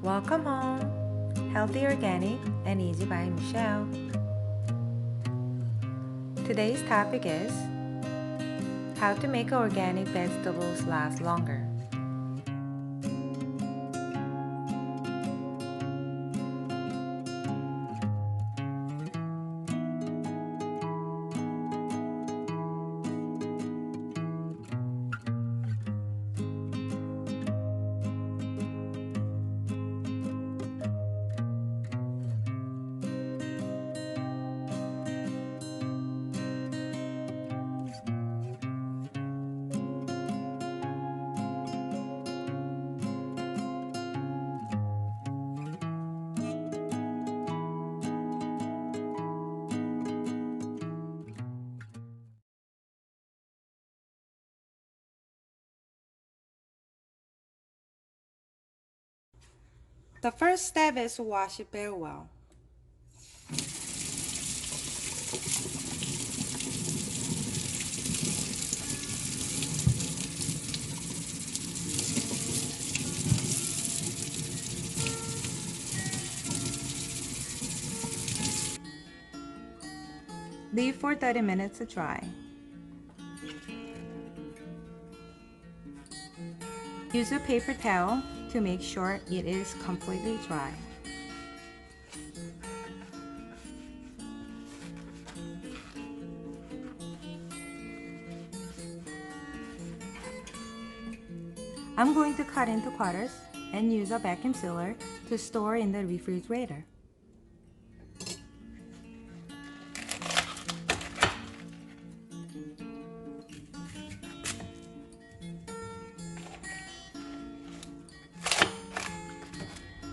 Welcome home! Healthy, organic, and easy by Michelle. Today's topic is how to make organic vegetables last longer. The first step is to wash it very well. Leave for 30 minutes to dry. Use a paper towel to make sure it is completely dry. I'm going to cut into quarters and use a vacuum sealer to store in the refrigerator.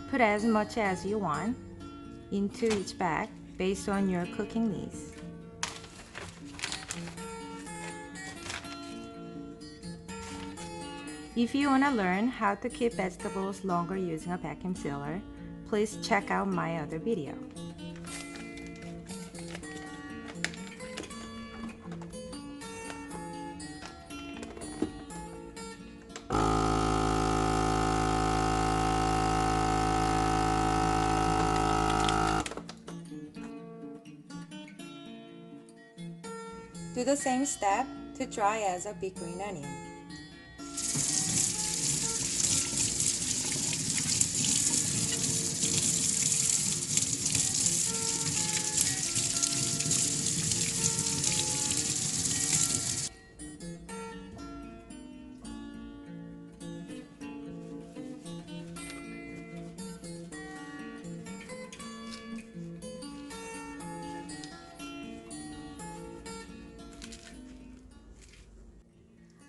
Put as much as you want into each bag based on your cooking needs. If you want to learn how to keep vegetables longer using a vacuum sealer, please check out my other video. Do the same step to dry as a big green onion.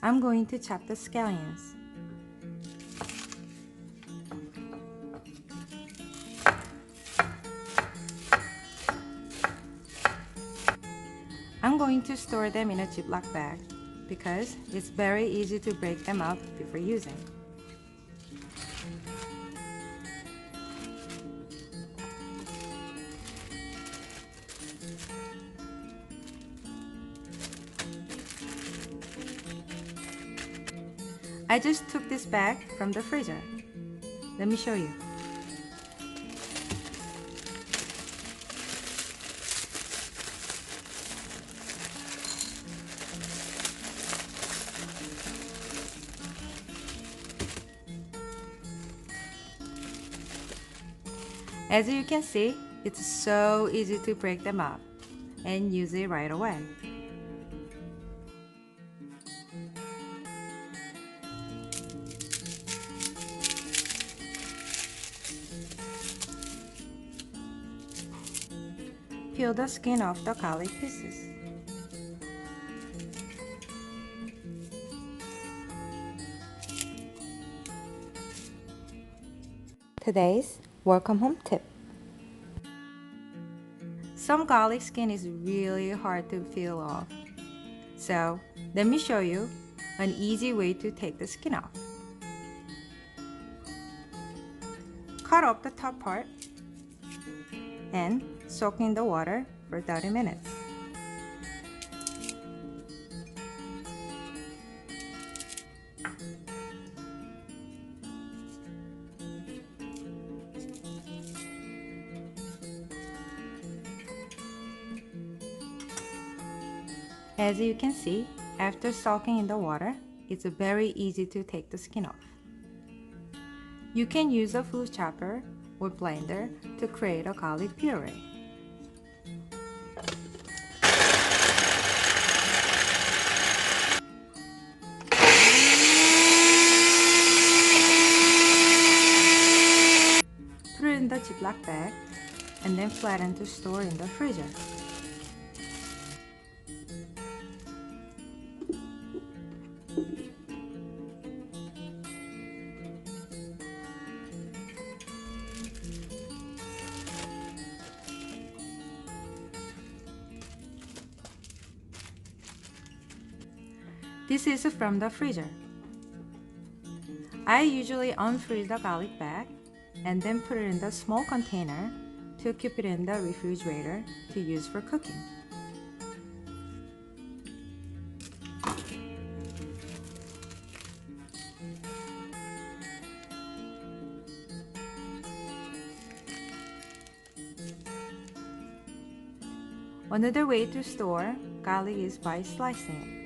I'm going to chop the scallions. I'm going to store them in a Ziploc bag because it's very easy to break them up before using. I just took this bag from the freezer. Let me show you. As you can see, it's so easy to break them up and use it right away. Peel the skin off the garlic pieces. Today's welcome home tip. Some garlic skin is really hard to peel off. So let me show you an easy way to take the skin off. Cut off the top part and soak in the water for 30 minutes. As you can see, after soaking in the water, it's very easy to take the skin off. You can use a fruit chopper or blender to create a garlic puree. Put it in the Ziploc bag and then flatten to store in the freezer. This is from the freezer. I usually unfreeze the garlic bag and then put it in the small container to keep it in the refrigerator to use for cooking. Another way to store garlic is by slicing it.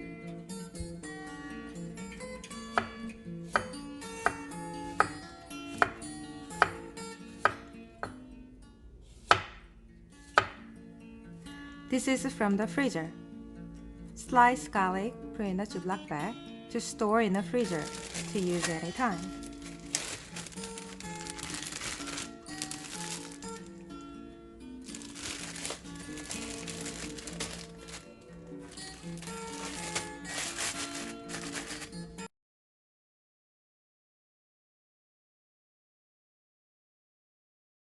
This is from the freezer. Sliced garlic put in a Ziploc bag to store in the freezer to use anytime.